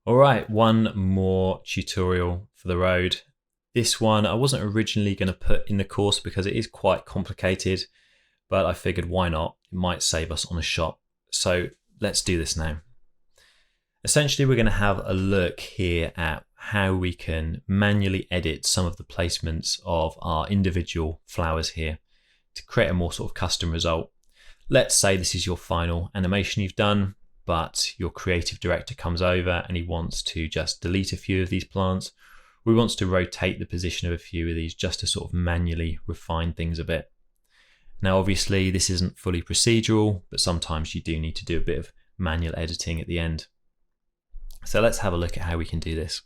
All right, one more tutorial for the road. This one I wasn't originally going to put in the course because it is quite complicated, but I figured why not? It might save us on a shot. So let's do this now. Essentially, we're going to have a look here at how we can manually edit some of the placements of our individual flowers here to create a more sort of custom result. Let's say this is your final animation you've done, but your creative director comes over and he wants to just delete a few of these plants. He wants to rotate the position of a few of these just to sort of manually refine things a bit. Now, obviously, this isn't fully procedural, but sometimes you do need to do a bit of manual editing at the end. So let's have a look at how we can do this.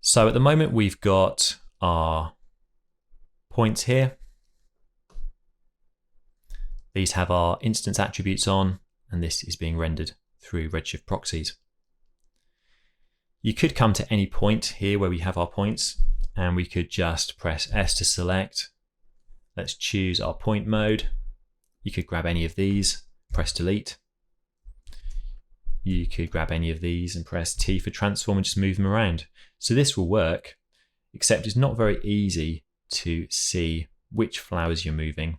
So at the moment, we've got our points here. These have our instance attributes on, and this is being rendered through Redshift proxies. You could come to any point here where we have our points, and we could just press S to select. Let's choose our point mode. You could grab any of these, press delete. You could grab any of these and press T for transform and just move them around. So this will work, except it's not very easy to see which flowers you're moving.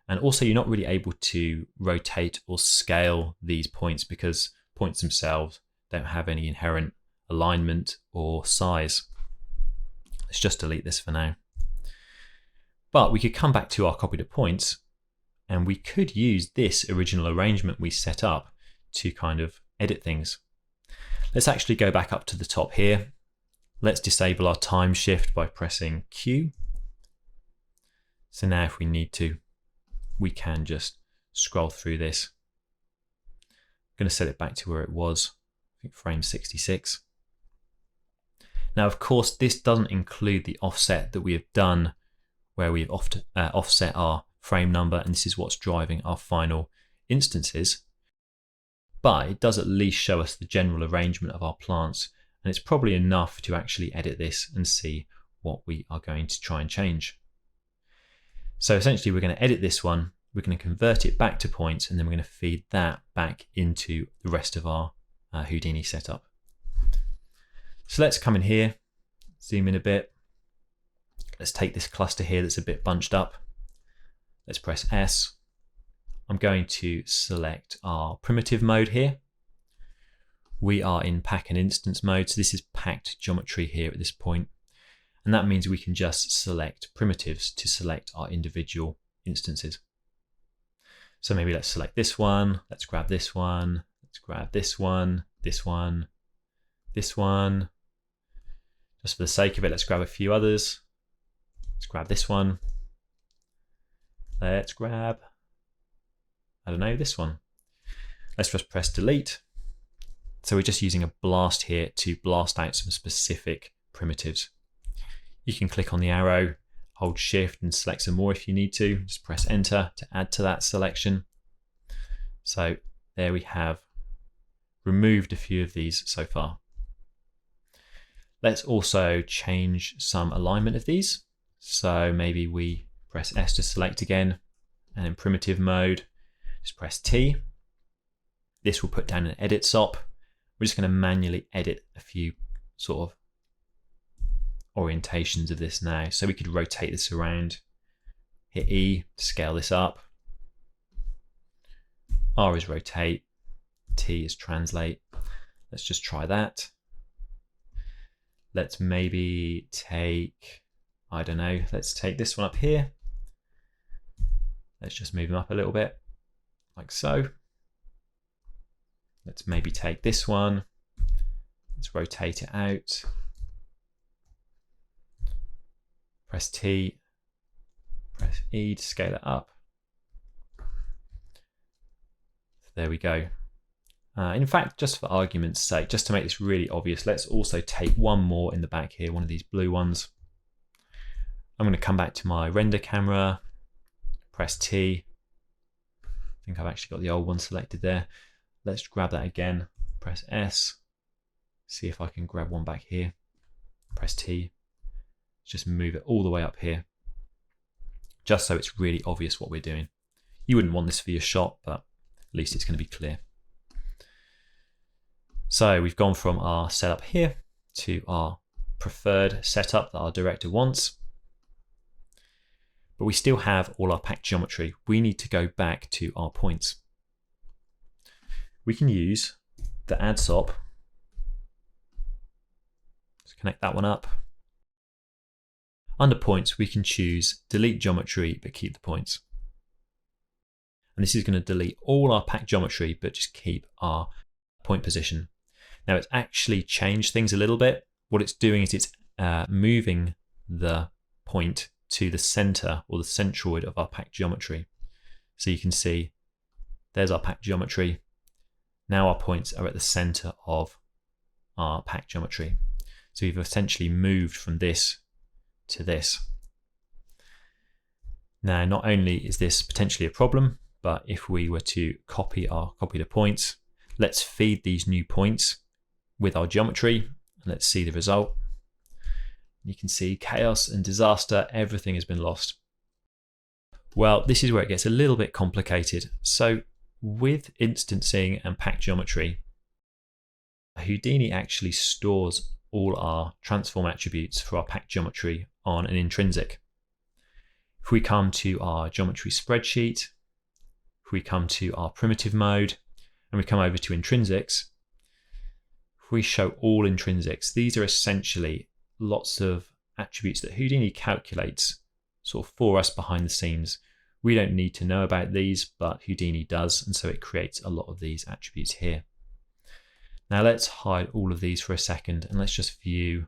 And also you're not really able to rotate or scale these points because points themselves don't have any inherent alignment or size. Let's just delete this for now. But we could come back to our copy to points and we could use this original arrangement we set up to kind of edit things. Let's actually go back up to the top here. Let's disable our time shift by pressing Q. So now if we need to, we can just scroll through this. I'm going to set it back to where it was, I think frame 66. Now, of course, this doesn't include the offset that we have done where we've offset our frame number, and this is what's driving our final instances. But it does at least show us the general arrangement of our plants, and it's probably enough to actually edit this and see what we are going to try and change. So essentially we're going to edit this one, we're going to convert it back to points, and then we're going to feed that back into the rest of our Houdini setup. So let's come in here, zoom in a bit. Let's take this cluster here that's a bit bunched up. Let's press S. I'm going to select our primitive mode here. We are in pack and instance mode, so this is packed geometry here at this point. And that means we can just select primitives to select our individual instances. So maybe let's select this one, let's grab this one, let's grab this one, this one, this one. Just for the sake of it, let's grab a few others. Let's grab this one. Let's grab, I don't know, this one. Let's just press delete. So we're just using a blast here to blast out some specific primitives. You can click on the arrow, hold shift and select some more if you need to. Just press enter to add to that selection. So there we have removed a few of these so far. Let's also change some alignment of these. So maybe we press S to select again, and in primitive mode, just press T. This will put down an edit SOP. We're just going to manually edit a few sort of orientations of this now. So we could rotate this around, hit E to scale this up. R is rotate, T is translate. Let's just try that. Let's maybe take, I don't know, let's take this one up here. Let's just move them up a little bit, like so. Let's maybe take this one. Let's rotate it out. Press T, press E to scale it up. So there we go. In fact, just for argument's sake, just to make this really obvious, let's also take one more in the back here, one of these blue ones. I'm going to come back to my render camera, press T. I think I've actually got the old one selected there. Let's grab that again, press S. See if I can grab one back here, press T. Just move it all the way up here, just so it's really obvious what we're doing. You wouldn't want this for your shot, but at least it's going to be clear. So we've gone from our setup here to our preferred setup that our director wants. But we still have all our packed geometry. We need to go back to our points. We can use the add SOP. Let's connect that one up. Under points, we can choose delete geometry, but keep the points. And this is going to delete all our packed geometry, but just keep our point position. Now it's actually changed things a little bit. What it's doing is it's moving the point to the center or the centroid of our packed geometry. So you can see there's our packed geometry. Now our points are at the center of our packed geometry. So we've essentially moved from this to this. Now, not only is this potentially a problem, but if we were to copy the points, let's feed these new points with our geometry. Let's see the result. You can see chaos and disaster, everything has been lost. Well, this is where it gets a little bit complicated. So with instancing and packed geometry, Houdini actually stores all our transform attributes for our packed geometry on an intrinsic. If we come to our geometry spreadsheet, if we come to our primitive mode, and we come over to intrinsics, if we show all intrinsics, these are essentially lots of attributes that Houdini calculates sort of for us behind the scenes. We don't need to know about these, but Houdini does, and so it creates a lot of these attributes here. Now let's hide all of these for a second, and let's just view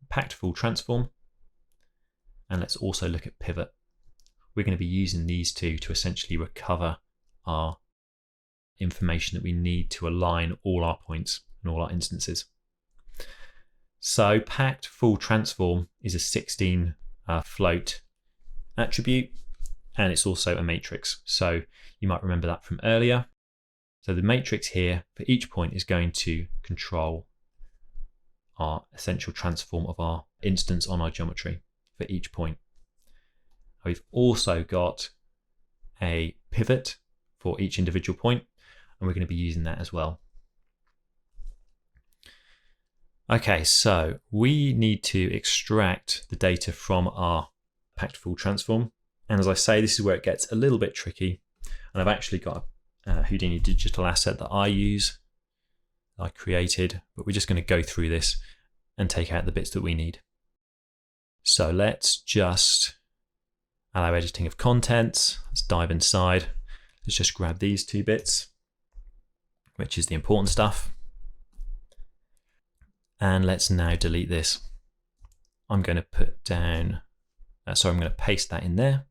packed full transform, and let's also look at pivot. We're going to be using these two to essentially recover our information that we need to align all our points and all our instances. So packed full transform is a 16 float attribute, and it's also a matrix. So you might remember that from earlier. So the matrix here for each point is going to control our essential transform of our instance on our geometry for each point. We've also got a pivot for each individual point, and we're going to be using that as well. Okay, so we need to extract the data from our packed full transform. And as I say, this is where it gets a little bit tricky. And I've actually got a Houdini digital asset that I use, that I created, but we're just going to go through this and take out the bits that we need. So let's just allow editing of contents. Let's dive inside. Let's just grab these two bits, which is the important stuff. And let's now delete this. I'm going to put down, I'm going to paste that in there.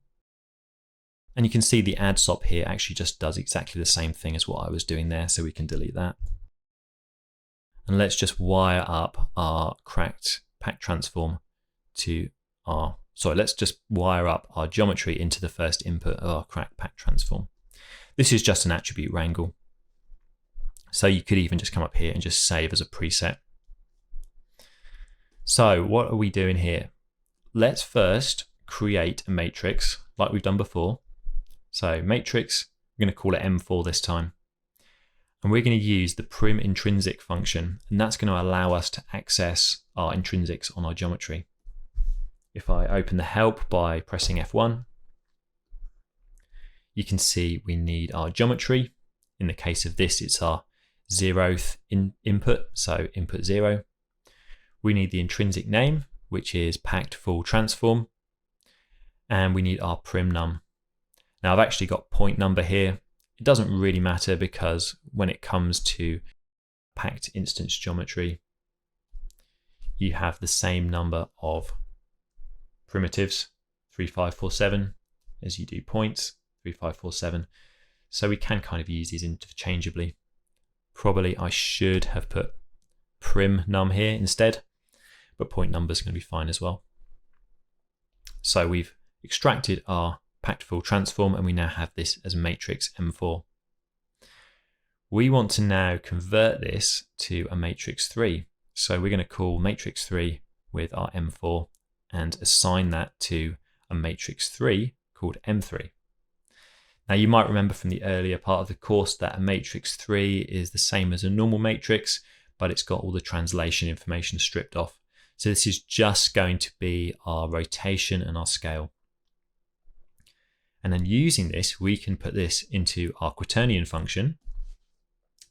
And you can see the add SOP here actually just does exactly the same thing as what I was doing there, so we can delete that. And let's just wire up our cracked packed transform to our, let's just wire up our geometry into the first input of our cracked packed transform. This is just an attribute wrangle. So you could even just come up here and just save as a preset. So what are we doing here? Let's first create a matrix like we've done before. So matrix, we're going to call it M4 this time. And we're going to use the prim intrinsic function, and that's going to allow us to access our intrinsics on our geometry. If I open the help by pressing F1, you can see we need our geometry. In the case of this, it's our 0th input, so input 0. We need the intrinsic name, which is packed full transform, and we need our prim num. Now I've actually got point number here. It doesn't really matter because when it comes to packed instance geometry, you have the same number of primitives, 3547, as you do points, 3547. So we can kind of use these interchangeably. Probably I should have put prim num here instead, but point number is going to be fine as well. So we've extracted our packed full transform, and we now have this as matrix M4. We want to now convert this to a matrix 3. So we're going to call matrix 3 with our M4 and assign that to a matrix 3 called M3. Now you might remember from the earlier part of the course that a matrix 3 is the same as a normal matrix, but it's got all the translation information stripped off. So this is just going to be our rotation and our scale. And then using this, we can put this into our quaternion function.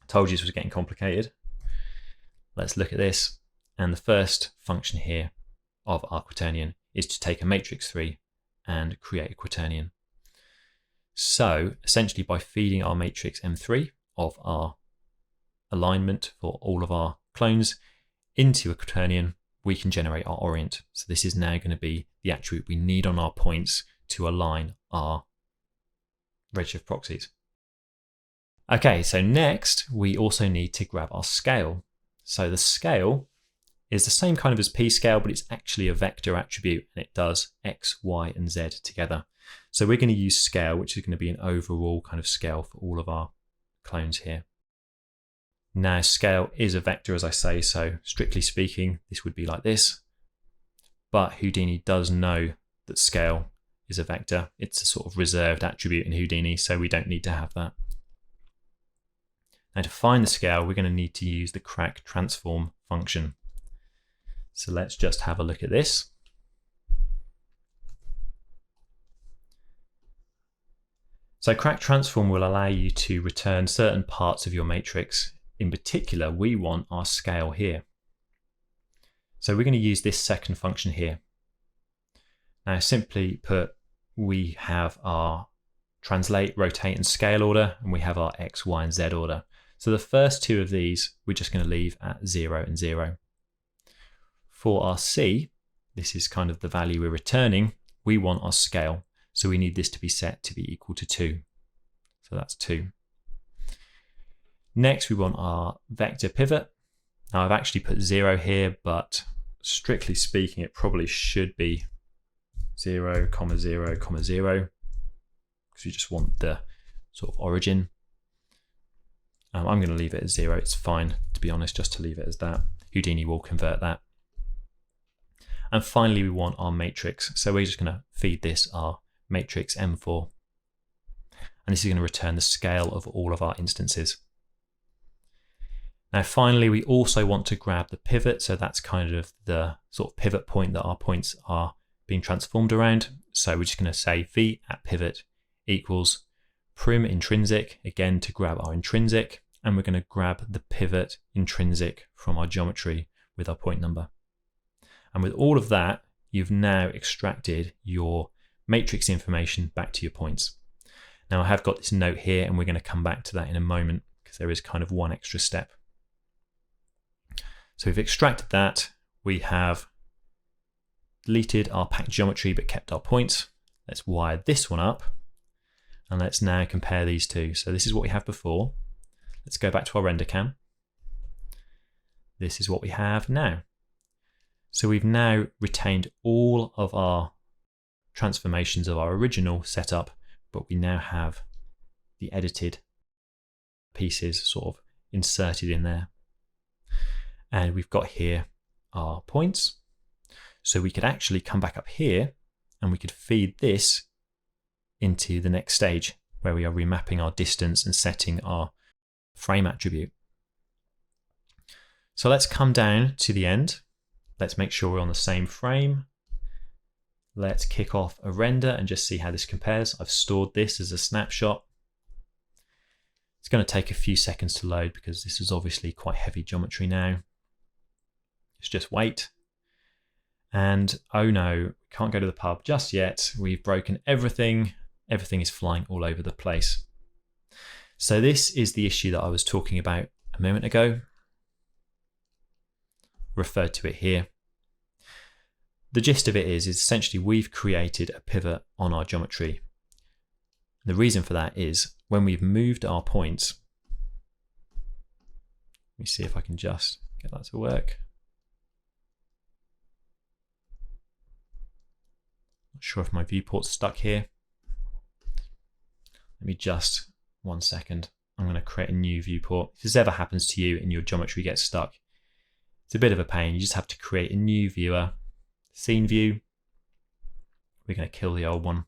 I told you this was getting complicated. Let's look at this. And the first function here of our quaternion is to take a matrix 3 and create a quaternion. So essentially by feeding our matrix M3 of our alignment for all of our clones into a quaternion, we can generate our orient. So this is now going to be the attribute we need on our points to align our redshift proxies. Okay, so next we also need to grab our scale. So the scale is the same kind of as p-scale, but it's actually a vector attribute and it does x, y, and z together. So we're going to use scale, which is going to be an overall kind of scale for all of our clones here. Now scale is a vector, as I say, so strictly speaking, this would be like this. But Houdini does know that scale is a vector. It's a sort of reserved attribute in Houdini, so we don't need to have that. Now to find the scale, we're going to need to use the crack transform function. So let's just have a look at this. So crack transform will allow you to return certain parts of your matrix. In particular, we want our scale here. So we're going to use this second function here. Now simply put, we have our translate, rotate, and scale order, and we have our x, y, and z order. So the first two of these, we're just going to leave at 0 and 0. For our C, this is kind of the value we're returning, we want our scale. So we need this to be set to be equal to 2. So that's 2. Next, we want our vector pivot. Now I've actually put 0 here, but strictly speaking, it probably should be 0, 0, 0, because you just want the sort of origin. I'm going to leave it as 0. It's fine, to be honest, just to leave it as that. Houdini will convert that. And finally, we want our matrix. So we're just going to feed this our matrix M4. And this is going to return the scale of all of our instances. Now, finally, we also want to grab the pivot. So that's kind of the sort of pivot point that our points are being transformed around. So we're just going to say v at pivot equals prim intrinsic, again, to grab our intrinsic. And we're going to grab the pivot intrinsic from our geometry with our point number. And with all of that, you've now extracted your matrix information back to your points. Now I have got this note here, and we're going to come back to that in a moment because there is kind of one extra step. So we've extracted that. We have deleted our packed geometry but kept our points. Let's wire this one up, and let's now compare these two. So this is what we have before. Let's go back to our render cam. This is what we have now. So we've now retained all of our transformations of our original setup, but we now have the edited pieces sort of inserted in there. And we've got here our points. So we could actually come back up here and we could feed this into the next stage where we are remapping our distance and setting our frame attribute. So let's come down to the end. Let's make sure we're on the same frame. Let's kick off a render and just see how this compares. I've stored this as a snapshot. It's going to take a few seconds to load because this is obviously quite heavy geometry now. Let's just wait. And oh no, can't go to the pub just yet. We've broken everything. Everything is flying all over the place. So this is the issue that I was talking about a moment ago. Referred to it here. The gist of it is essentially we've created a pivot on our geometry. The reason for that is when we've moved our points, let me see if I can just get that to work. Not sure if my viewport's stuck here. Let me just, 1 second. I'm going to create a new viewport. If this ever happens to you and your geometry gets stuck, it's a bit of a pain. You just have to create a new viewer. Scene view. We're going to kill the old one.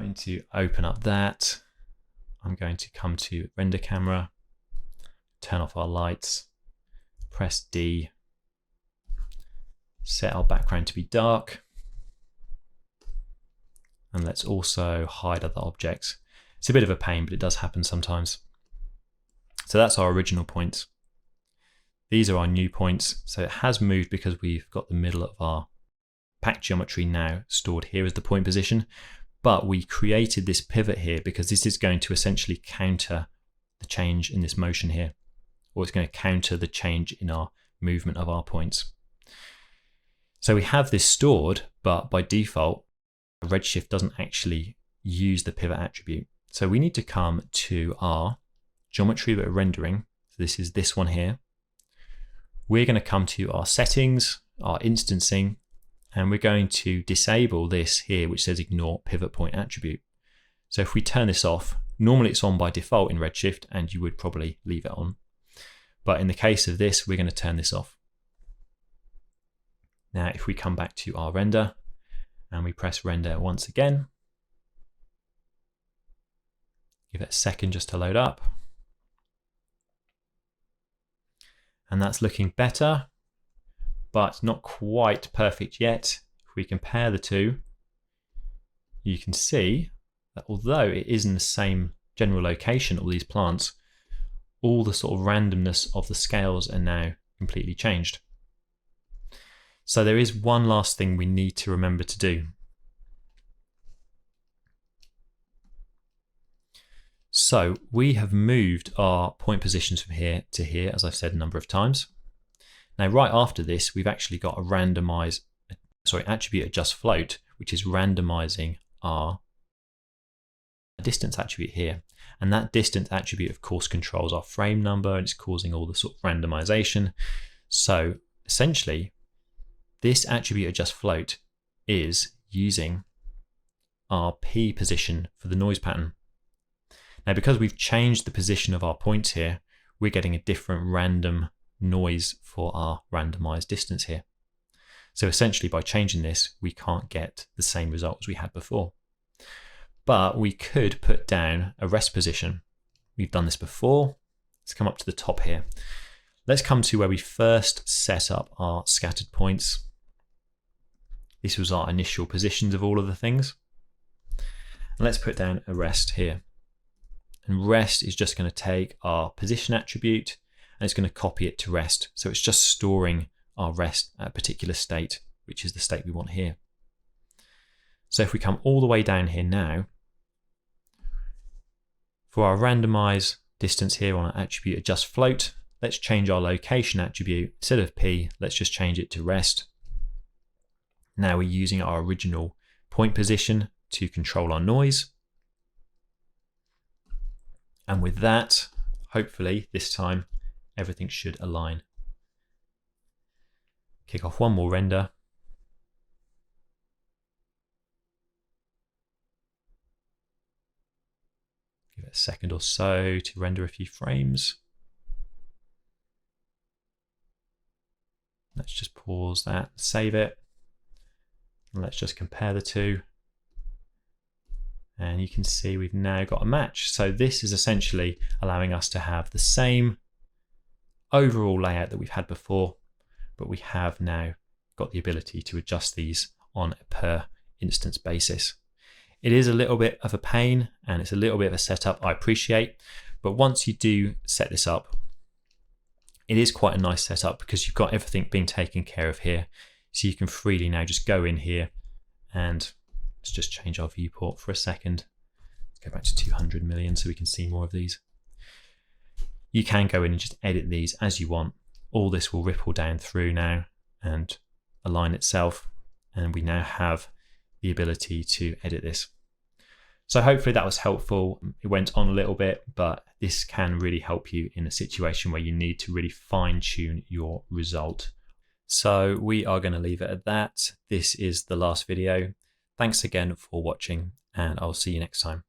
going to open up that. I'm going to come to render camera, turn off our lights, press D, set our background to be dark, and let's also hide other objects. It's a bit of a pain, but it does happen sometimes. So that's our original points. These are our new points. So it has moved because we've got the middle of our pack geometry now stored here as the point position, but we created this pivot here because this is going to essentially counter the change in this motion here, or it's going to counter the change in our movement of our points. So we have this stored, but by default, Redshift doesn't actually use the pivot attribute. So we need to come to our geometry that we're rendering. So this is this one here. We're going to come to our settings, our instancing, and we're going to disable this here, which says ignore pivot point attribute. So if we turn this off, normally it's on by default in Redshift, and you would probably leave it on. But in the case of this, we're going to turn this off. Now, if we come back to our render and we press render once again, give it a second just to load up. And that's looking better, but not quite perfect yet. If we compare the two, you can see that although it is in the same general location, all these plants, all the sort of randomness of the scales are now completely changed. So there is one last thing we need to remember to do. So we have moved our point positions from here to here, as I've said a number of times. Now, right after this, we've actually got a attribute adjust float, which is randomizing our distance attribute here. And that distance attribute, of course, controls our frame number, and it's causing all the sort of randomization. So essentially, this attribute adjust float is using our P position for the noise pattern. Now, because we've changed the position of our points here, we're getting a different random noise for our randomized distance here. So essentially, by changing this, we can't get the same result as we had before. But we could put down a rest position. We've done this before. Let's come up to the top here. Let's come to where we first set up our scattered points. This was our initial positions of all of the things. And let's put down a rest here. And rest is just going to take our position attribute and it's going to copy it to rest. So it's just storing our rest at a particular state, which is the state we want here. So if we come all the way down here now, for our randomize distance here on our attribute adjust float, let's change our location attribute. Instead of P, let's just change it to rest. Now we're using our original point position to control our noise. And with that, hopefully this time, everything should align. Kick off one more render. Give it a second or so to render a few frames. Let's just pause that, save it. And let's just compare the two. And you can see we've now got a match. So this is essentially allowing us to have the same overall layout that we've had before, but we have now got the ability to adjust these on a per instance basis. It is a little bit of a pain and it's a little bit of a setup, I appreciate, but once you do set this up, it is quite a nice setup because you've got everything being taken care of here. So you can freely now just go in here and let's just change our viewport for a second. Let's go back to 200 million so we can see more of these. You can go in and just edit these as you want. All this will ripple down through now and align itself. And we now have the ability to edit this. So hopefully that was helpful. It went on a little bit, but this can really help you in a situation where you need to really fine tune your result. So we are going to leave it at that. This is the last video. Thanks again for watching, and I'll see you next time.